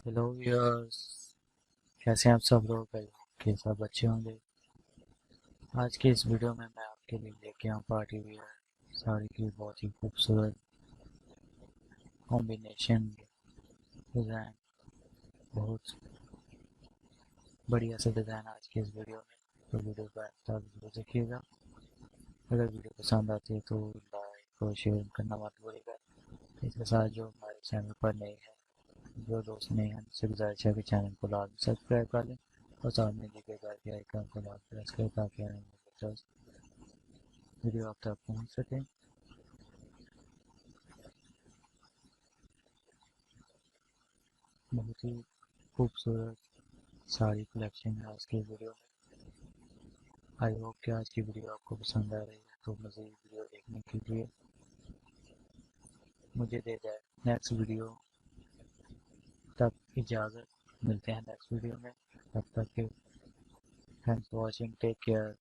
Hello viewers. कैसे हैं आप सब लोग? आई होप कि सब अच्छे होंगे। आज के इस वीडियो में मैं आपके लिए लेके आऊँ पार्टी वियर साड़ी की बहुत ही खूबसूरत कॉम्बिनेशन डिज़ाइन। बहुत बढ़िया से डिज़ाइन आज के इस वीडियो में। तो वीडियो को अंत तक जरूर देखिएगा। अगर वीडियो पसंद आती है तो लाइक और शेयर करना मत भूलिएगा। इसके साथ जो हमारे चैनल पर नए हैं, जो दोस्त नए हैं, उनसे गुजारिश है कि चैनल को लाजमी सब्सक्राइब कर लें और सामने दिखे बेल के आइकन को लाजमी प्रेस करें ताकि आने वाले वीडियो आप तक पहुंच सके। बहुत ही खूबसूरत साड़ी कलेक्शन है आज की वीडियो में। आई होप कि आज की वीडियो आपको पसंद आ रही है। तो मज़ीद वीडियो देखने के लिए मुझे दे जाए नेक्स्ट वीडियो तक इजाज़त। मिलते हैं नेक्स्ट वीडियो में। तब तक के thanks for watching, take care.